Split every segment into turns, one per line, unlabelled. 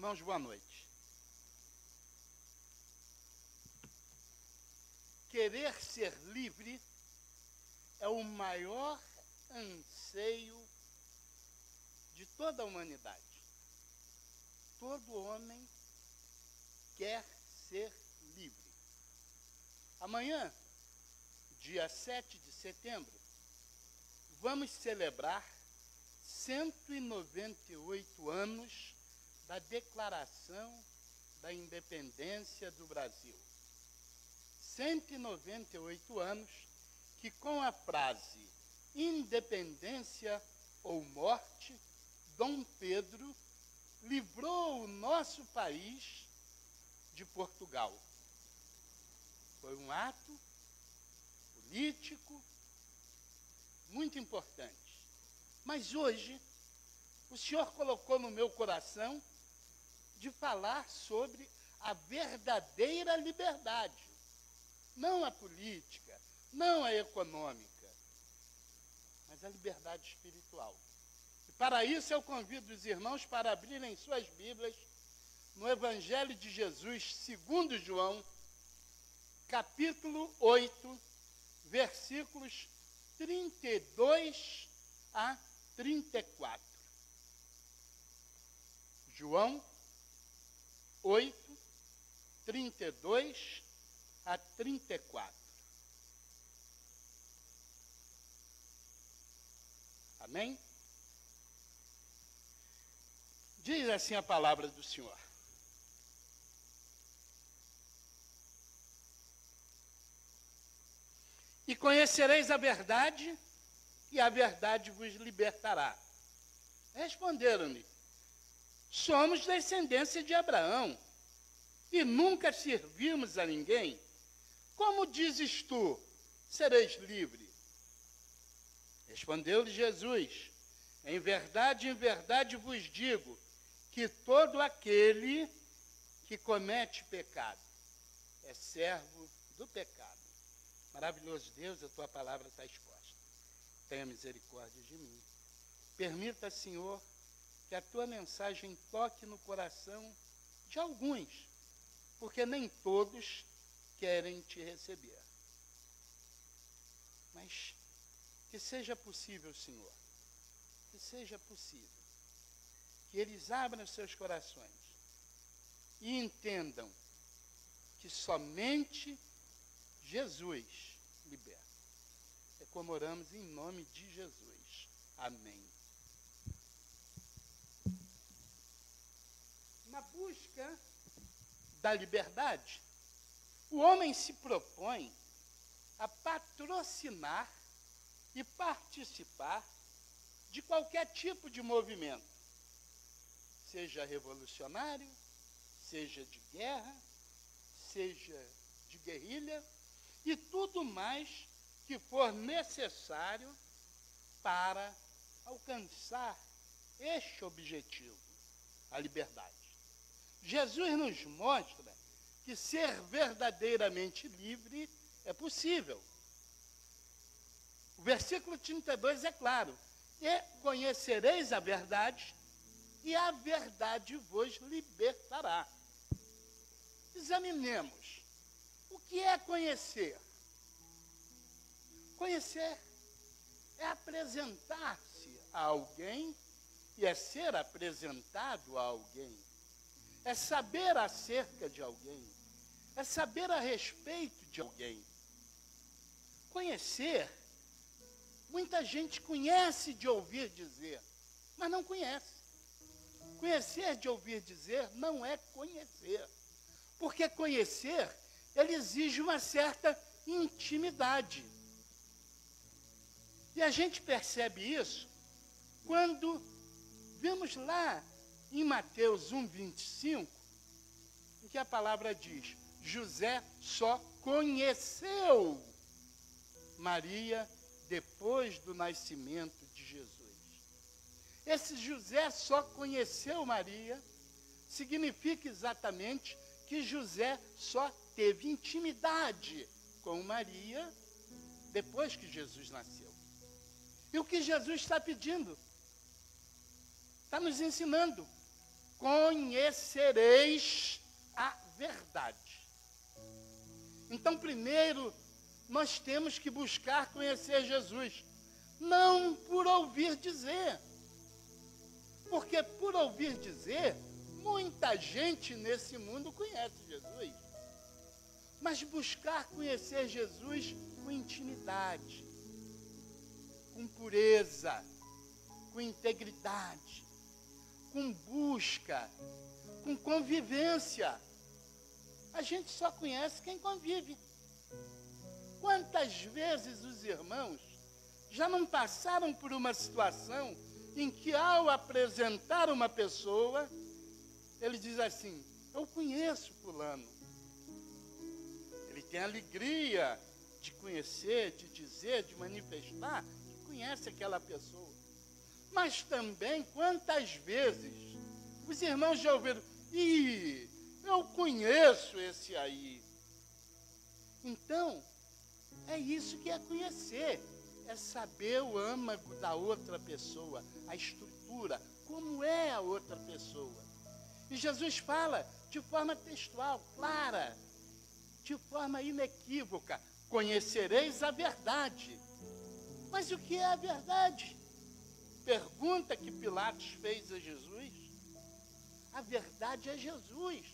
Irmãos, boa noite. Querer ser livre é o maior anseio de toda a humanidade. Todo homem quer ser livre. Amanhã, dia 7 de setembro, vamos celebrar 198 anos da Declaração da Independência do Brasil. 198 anos que, com a frase independência ou morte, Dom Pedro livrou o nosso país de Portugal. Foi um ato político muito importante. Mas hoje, o Senhor colocou no meu coração de falar sobre a verdadeira liberdade. Não a política, não a econômica, mas a liberdade espiritual. E para isso eu convido os irmãos para abrirem suas Bíblias no Evangelho de Jesus, segundo João, capítulo 8, versículos 32 a 34. João 8, 32 a 34. Amém? Diz assim a palavra do Senhor. E conhecereis a verdade, e a verdade vos libertará. Responderam-lhe: somos descendência de Abraão, e nunca servimos a ninguém. Como dizes tu, sereis livre? Respondeu-lhe Jesus: em verdade vos digo, que todo aquele que comete pecado é servo do pecado. Maravilhoso Deus, a tua palavra está exposta. Tenha misericórdia de mim. Permita, Senhor, que a tua mensagem toque no coração de alguns, porque nem todos querem te receber. Mas que seja possível, Senhor, que seja possível, que eles abram os seus corações e entendam que somente Jesus liberta. É como oramos em nome de Jesus. Amém. Na busca da liberdade, o homem se propõe a patrocinar e participar de qualquer tipo de movimento, seja revolucionário, seja de guerra, seja de guerrilha, e tudo mais que for necessário para alcançar este objetivo, a liberdade. Jesus nos mostra que ser verdadeiramente livre é possível. O versículo 32 é claro: e conhecereis a verdade, e a verdade vos libertará. Examinemos. O que é conhecer? Conhecer é apresentar-se a alguém e é ser apresentado a alguém. É saber acerca de alguém. É saber a respeito de alguém. Conhecer, muita gente conhece de ouvir dizer, mas não conhece. Conhecer de ouvir dizer não é conhecer. Porque conhecer, ele exige uma certa intimidade. E a gente percebe isso quando vemos lá em Mateus 1:25, em que a palavra diz: José só conheceu Maria depois do nascimento de Jesus. Esse José só conheceu Maria significa exatamente que José só teve intimidade com Maria depois que Jesus nasceu. E o que Jesus está pedindo? Está nos ensinando conhecereis a verdade. Então, primeiro, nós temos que buscar conhecer Jesus, não por ouvir dizer. Porque por ouvir dizer, muita gente nesse mundo conhece Jesus. Mas buscar conhecer Jesus com intimidade, com pureza, com integridade, com busca, com convivência. A gente só conhece quem convive. Quantas vezes os irmãos já não passaram por uma situação em que, ao apresentar uma pessoa, ele diz assim: eu conheço fulano. Ele tem alegria de conhecer, de dizer, de manifestar que conhece aquela pessoa. Mas também, quantas vezes os irmãos já ouviram: ih, eu conheço esse aí. Então, é isso que é conhecer. É saber o âmago da outra pessoa, a estrutura, como é a outra pessoa. E Jesus fala de forma textual, clara, de forma inequívoca: conhecereis a verdade. Mas o que é a verdade? Pergunta que Pilatos fez a Jesus. A verdade é Jesus,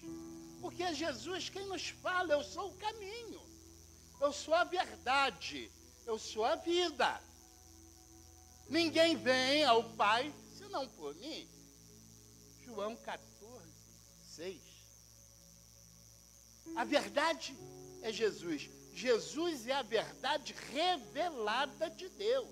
porque é Jesus quem nos fala: eu sou o caminho, eu sou a verdade, eu sou a vida. Ninguém vem ao Pai senão por mim. João 14:6. A verdade é Jesus. Jesus é a verdade revelada de Deus.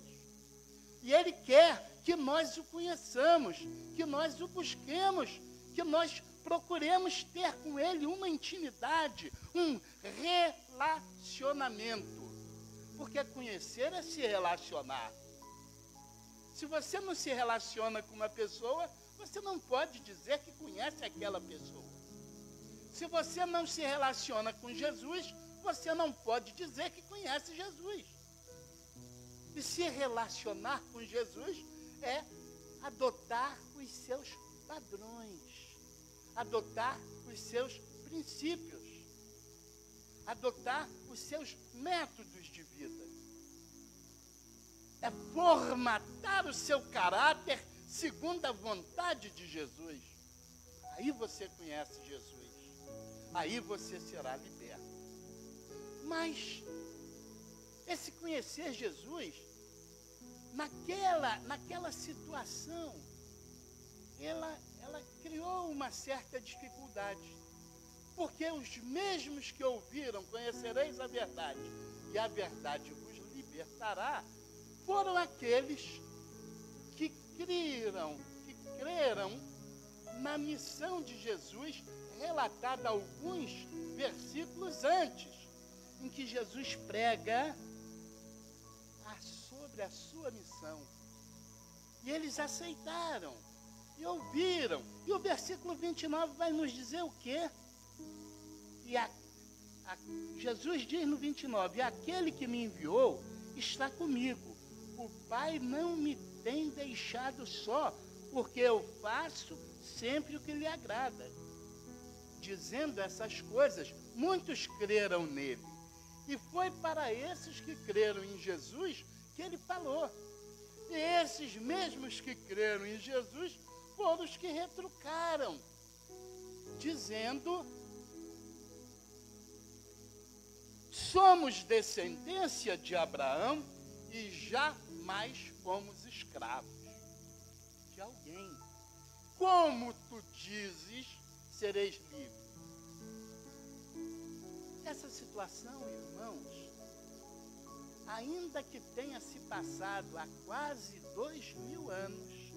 E Ele quer que nós o conheçamos, que nós o busquemos, que nós procuremos ter com Ele uma intimidade, um relacionamento. Porque conhecer é se relacionar. Se você não se relaciona com uma pessoa, você não pode dizer que conhece aquela pessoa. Se você não se relaciona com Jesus, você não pode dizer que conhece Jesus. E se relacionar com Jesus é adotar os seus padrões, adotar os seus princípios, adotar os seus métodos de vida. É formatar o seu caráter segundo a vontade de Jesus. Aí você conhece Jesus. Aí você será liberto. Mas esse conhecer Jesus, naquela situação, ela criou uma certa dificuldade. Porque os mesmos que ouviram: conhecereis a verdade, e a verdade vos libertará, foram aqueles que creram na missão de Jesus, relatada alguns versículos antes, em que Jesus prega sobre a sua missão. E eles aceitaram, e ouviram. E o versículo 29 vai nos dizer o quê? E Jesus diz no 29, aquele que me enviou está comigo. O Pai não me tem deixado só, porque eu faço sempre o que lhe agrada. Dizendo essas coisas, muitos creram nele. E foi para esses que creram em Jesus que ele falou. E esses mesmos que creram em Jesus foram os que retrucaram, dizendo: somos descendência de Abraão e jamais fomos escravos de alguém. Como tu dizes, sereis livres. Essa situação, irmãos, ainda que tenha se passado há quase 2000 anos,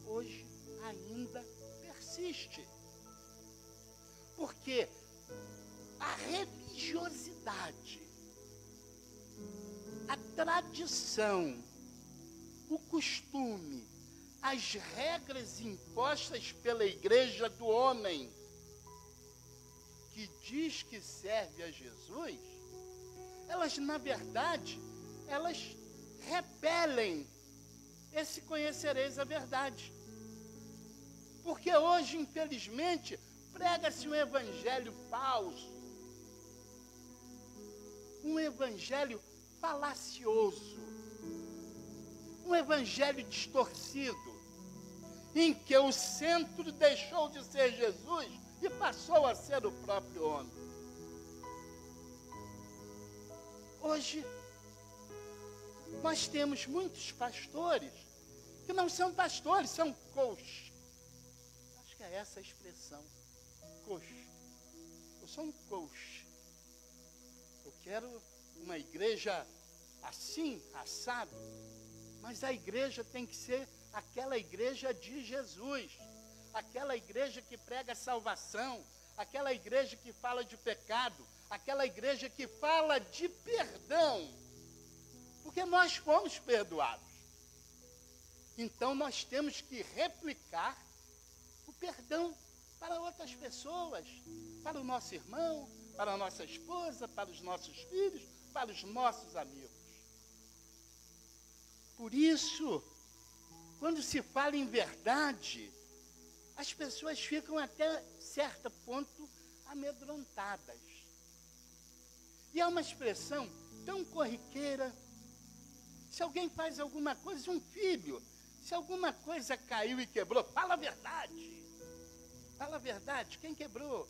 hoje ainda persiste. Porque a religiosidade, a tradição, o costume, as regras impostas pela igreja do homem, que diz que serve a Jesus, elas, na verdade, elas repelem esse conhecereis a verdade. Porque hoje, infelizmente, prega-se um evangelho falso, um evangelho falacioso, um evangelho distorcido, em que o centro deixou de ser Jesus e passou a ser o próprio homem. Hoje, nós temos muitos pastores que não são pastores, são coach. Acho que é essa a expressão, coach. Eu sou um coach. Eu quero uma igreja assim, assado, mas a igreja tem que ser aquela igreja de Jesus, aquela igreja que prega salvação, aquela igreja que fala de pecado, aquela igreja que fala de perdão, porque nós fomos perdoados. Então nós temos que replicar o perdão para outras pessoas, para o nosso irmão, para a nossa esposa, para os nossos filhos, para os nossos amigos. Por isso, quando se fala em verdade, as pessoas ficam até certo ponto amedrontadas. E é uma expressão tão corriqueira. Se alguém faz alguma coisa, um filho, se alguma coisa caiu e quebrou, fala a verdade. Fala a verdade. Quem quebrou?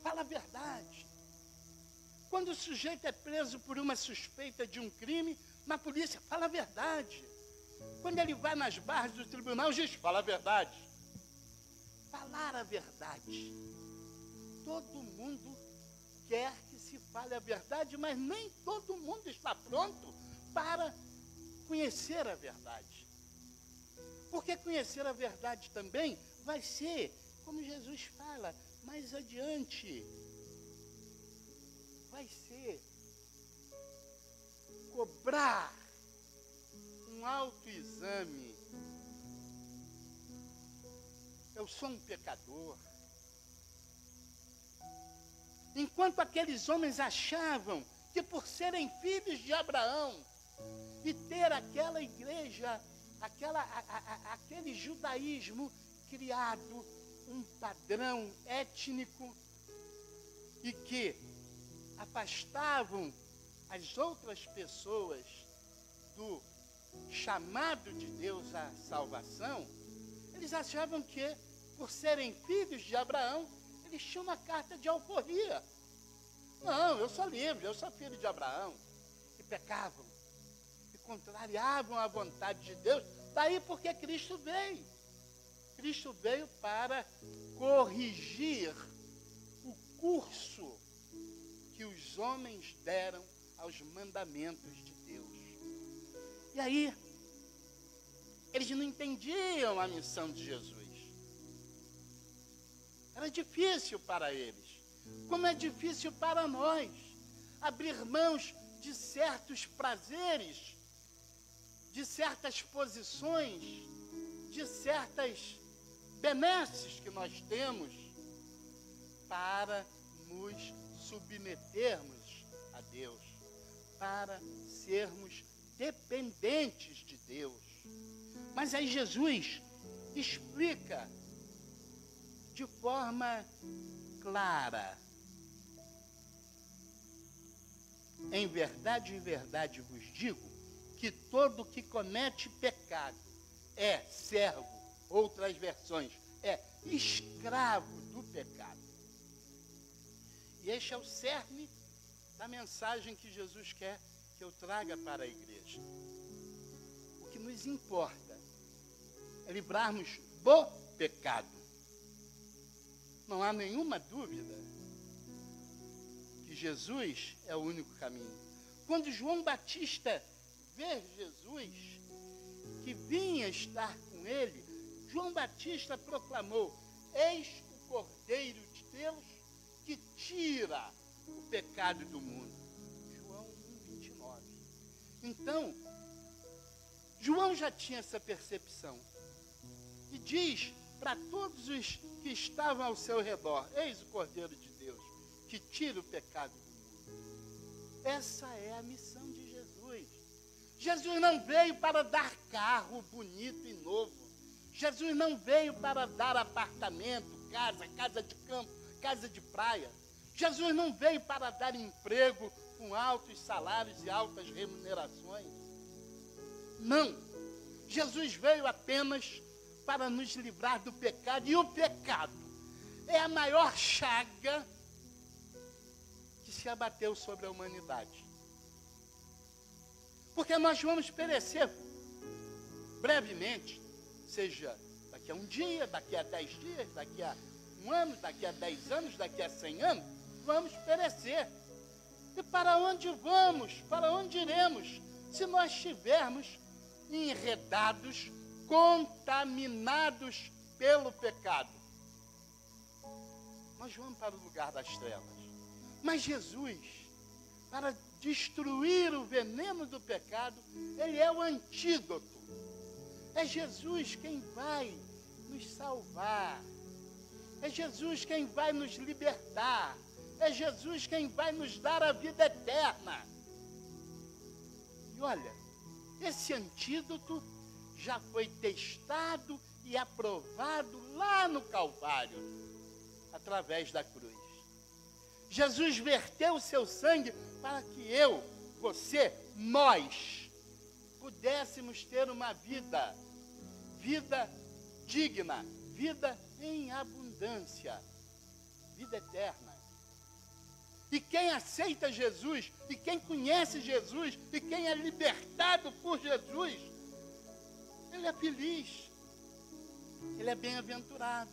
Fala a verdade. Quando o sujeito é preso por uma suspeita de um crime, na polícia, fala a verdade. Quando ele vai nas barras do tribunal, o juiz fala a verdade. Falar a verdade. Todo mundo quer que se fale a verdade, mas nem todo mundo está pronto para conhecer a verdade. Porque conhecer a verdade também vai ser, como Jesus fala, mais adiante. Vai ser cobrar um autoexame. Eu sou um pecador. Enquanto aqueles homens achavam que por serem filhos de Abraão e ter aquela igreja, aquele judaísmo criado, um padrão étnico e que afastavam as outras pessoas do chamado de Deus à salvação, eles achavam que, por serem filhos de Abraão, eles tinham uma carta de alforria. Não, eu sou livre, eu sou filho de Abraão. E pecavam, e contrariavam a vontade de Deus. Daí porque Cristo veio. Cristo veio para corrigir o curso que os homens deram aos mandamentos de Deus. E aí, eles não entendiam a missão de Jesus. Era difícil para eles, como é difícil para nós, abrir mãos de certos prazeres, de certas posições, de certas benesses que nós temos, para nos submetermos a Deus, para sermos dependentes de Deus. Mas aí Jesus explica de forma clara. Em verdade vos digo, que todo que comete pecado é servo, outras versões, é escravo do pecado. E este é o cerne da mensagem que Jesus quer que eu traga para a igreja. O que nos importa é livrarmos do pecado. Não há nenhuma dúvida que Jesus é o único caminho. Quando João Batista vê Jesus, que vinha estar com ele, João Batista proclamou: eis o Cordeiro de Deus que tira o pecado do mundo. João 1:29. Então, João já tinha essa percepção. E diz para todos os que estavam ao seu redor: eis o Cordeiro de Deus que tira o pecado do mundo. Essa é a missão de Jesus. Jesus não veio para dar carro bonito e novo. Jesus não veio para dar apartamento, casa de campo, casa de praia. Jesus não veio para dar emprego com altos salários e altas remunerações. Não. Jesus veio apenas para nos livrar do pecado. E o pecado é a maior chaga que se abateu sobre a humanidade. Porque nós vamos perecer brevemente, seja daqui a um dia, daqui a 10 dias, daqui a um ano, daqui a 10 anos, daqui a 100 anos, vamos perecer. E para onde vamos? Para onde iremos? Se nós estivermos enredados, contaminados pelo pecado. Nós vamos para o lugar das trevas. Mas Jesus, para destruir o veneno do pecado, ele é o antídoto. É Jesus quem vai nos salvar. É Jesus quem vai nos libertar. É Jesus quem vai nos dar a vida eterna. E olha, esse antídoto já foi testado e aprovado lá no Calvário, através da cruz. Jesus verteu o seu sangue para que eu, você, nós, pudéssemos ter uma vida digna, vida em abundância, vida eterna. E quem aceita Jesus, e quem conhece Jesus, e quem é libertado por Jesus, ele é feliz, ele é bem-aventurado.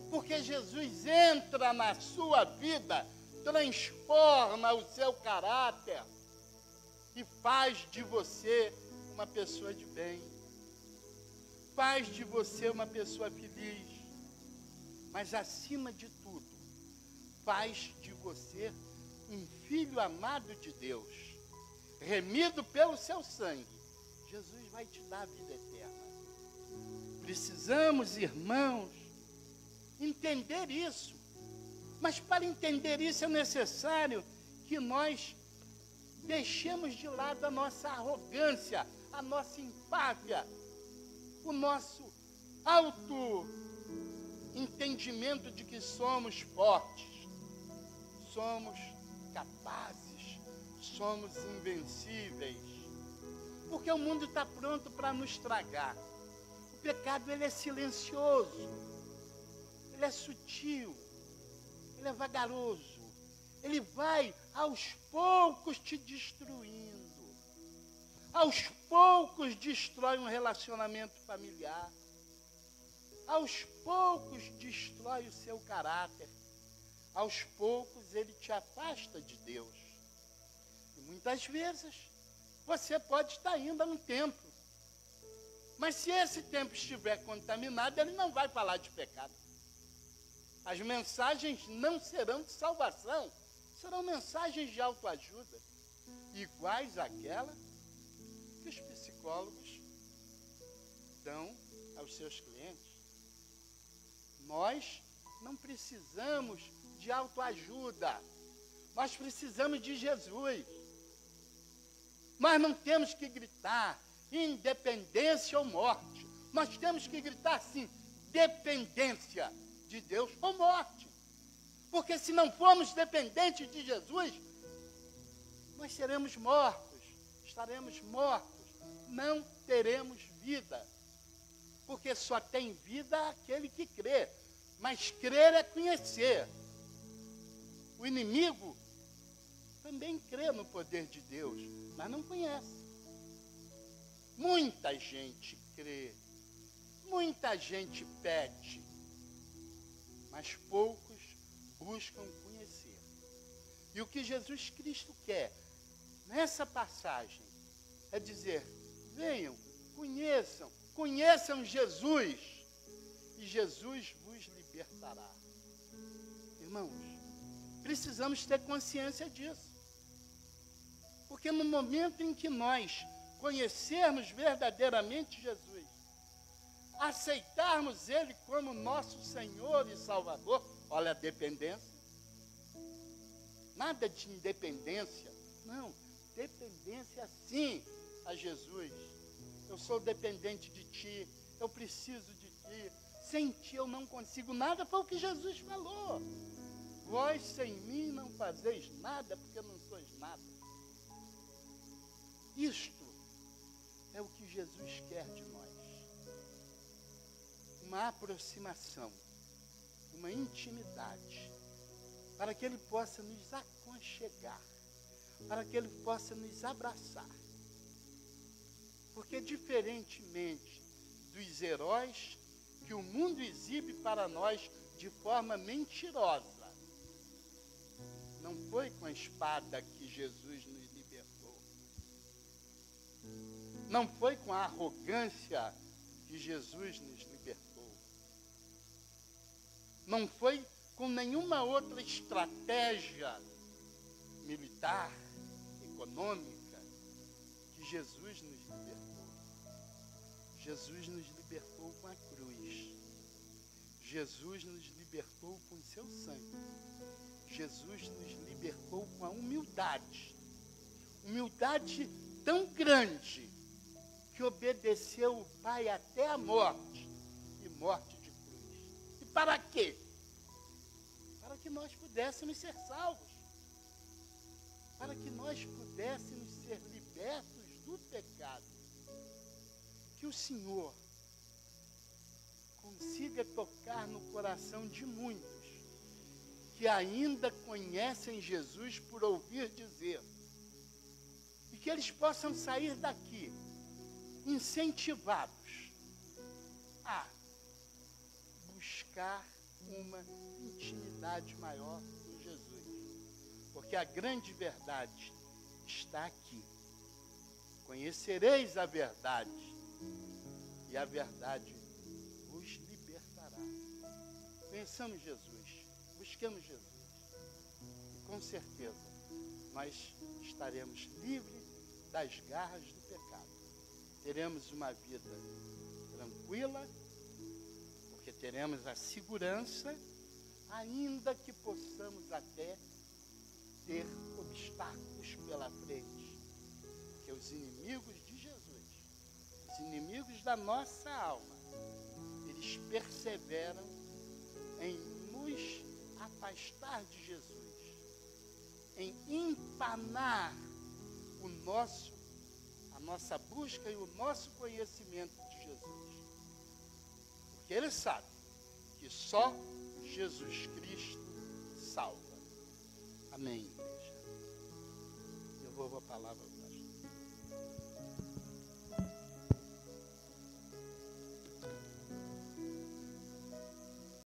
Porque Jesus entra na sua vida, transforma o seu caráter e faz de você uma pessoa de bem. Faz de você uma pessoa feliz. Mas acima de tudo, faz de você um filho amado de Deus, remido pelo seu sangue. Jesus vai te dar a vida eterna. Precisamos, irmãos, entender isso. Mas para entender isso é necessário que nós deixemos de lado a nossa arrogância, a nossa empáfia, o nosso auto-entendimento de que somos fortes, somos capazes, somos invencíveis. Porque o mundo está pronto para nos tragar. O pecado, ele é silencioso, ele é sutil, ele é vagaroso, ele vai aos poucos te destruindo. Aos poucos destrói um relacionamento familiar. Aos poucos destrói o seu caráter. Aos poucos ele te afasta de Deus. E muitas vezes você pode estar indo a um templo. Mas se esse templo estiver contaminado, ele não vai falar de pecado. As mensagens não serão de salvação, serão mensagens de autoajuda, iguais àquela que os psicólogos dão aos seus clientes. Nós não precisamos de autoajuda, nós precisamos de Jesus. Nós não temos que gritar independência ou morte, nós temos que gritar sim, dependência de Deus ou morte. Porque se não formos dependentes de Jesus, nós seremos mortos, estaremos mortos, não teremos vida. Porque só tem vida aquele que crê, mas crer é conhecer. O inimigo também crê no poder de Deus, mas não conhece. Muita gente crê, muita gente pede, mas poucos buscam conhecer. E o que Jesus Cristo quer nessa passagem é dizer: venham, conheçam Jesus, e Jesus vos libertará. Irmãos, precisamos ter consciência disso. Porque no momento em que nós conhecermos verdadeiramente Jesus, aceitarmos Ele como nosso Senhor e Salvador, olha a dependência. Nada de independência, não, dependência sim a Jesus. Eu sou dependente de Ti, eu preciso de ti, sem ti eu não consigo nada, foi o que Jesus falou. Vós sem mim não fazeis nada, porque não sois nada. Isto é o que Jesus quer de nós. Uma aproximação, uma intimidade, para que Ele possa nos aconchegar, para que Ele possa nos abraçar. Porque diferentemente dos heróis que o mundo exibe para nós de forma mentirosa, não foi com a espada que Jesus nos libertou. Não foi com a arrogância que Jesus nos libertou. Não foi com nenhuma outra estratégia militar, econômica, que Jesus nos libertou. Jesus nos libertou com a cruz. Jesus nos libertou com o seu sangue. Jesus nos libertou com a humildade. Humildade tão grande que obedeceu o Pai até a morte, e morte de cruz. E para quê? Para que nós pudéssemos ser salvos. Para que nós pudéssemos ser libertos do pecado. Que o Senhor consiga tocar no coração de muitos que ainda conhecem Jesus por ouvir dizer, e que eles possam sair daqui incentivados a buscar uma intimidade maior com Jesus, porque a grande verdade está aqui. Conhecereis a verdade, e a verdade vos libertará. Conheçamos Jesus. Busquemos Jesus. E com certeza nós estaremos livres das garras do pecado. Teremos uma vida tranquila, porque teremos a segurança, ainda que possamos até ter obstáculos pela frente. Porque os inimigos de Jesus, os inimigos da nossa alma, eles perseveram em nos afastar de Jesus, em empanar a nossa busca e o nosso conhecimento de Jesus. Porque ele sabe que só Jesus Cristo salva. Amém, igreja. Eu vou a palavra.